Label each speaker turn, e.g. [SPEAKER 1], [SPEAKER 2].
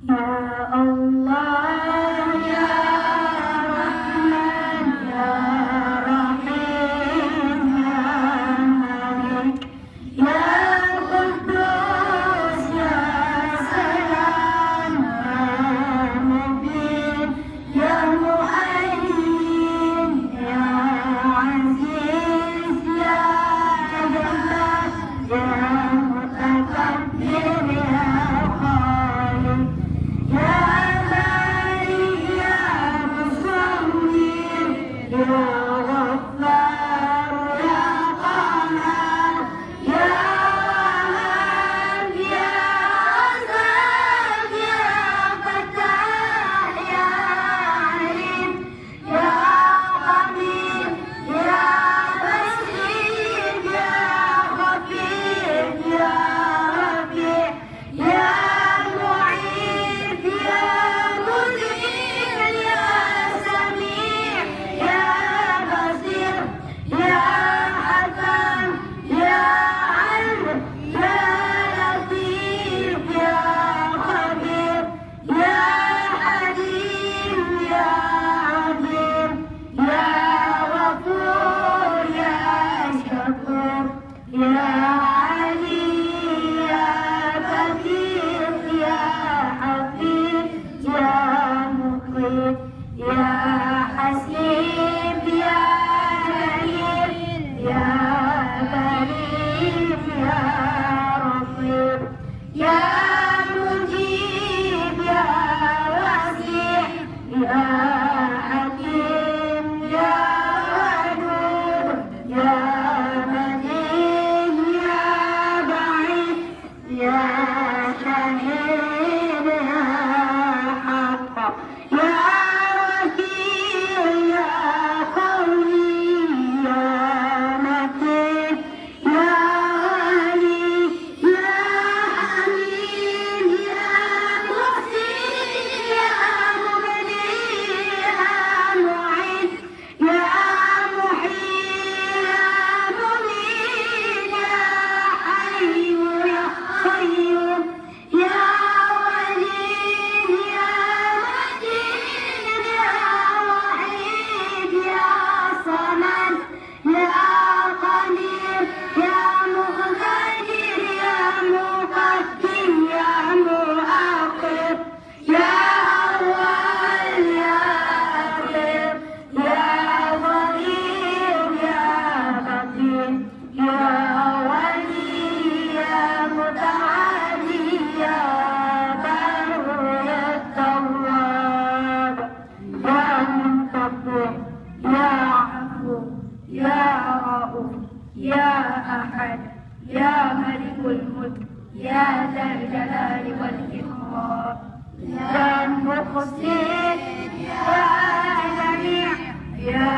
[SPEAKER 1] يا الله يا رحمن يا رحيم يا ملك يا قدوس يا سلام يا مبين يا مؤمن يا عزيز يا جبار يا متكبر يا خالق يا مالك يا مصور يا غفار يا قهار يا وهاب يا رزاق يا فتاح يا عليم يا خبير يا بصير يا خبير يا رفيع يا معيد يا مذيع يا سميع يا بصير يا حكم يا علم يا لطيف يا خبير يا حليم يا عظيم يا غفور يا شكور يا علي يا بكير يا حفيظ يا مقيت يا حسيب يا رهيب يا كريم يا رفيق يا مجيب يا وسيع يا حكيم يا ودود يا مجيد يا بعيد يا شهيد يا حق يا وكيل يا قوي يا متين يا غني يا حميد يا محسن يا مبدي يا معين يا محيي يا مميت يا حي يا قيوم يا ولي يا مجيد يا وحيد يا صمد يا قدير يا مقتدر يا مقدم يا مؤخر يا أول يا آخر يا ظهير يا بطين يا ولي يا متعالي يا بر يا تواب يا منتقم يا عفو يا رؤوف يا أحد يا ملك الملك يا ذا الجلال والإكرام يا محسن يا جميع يا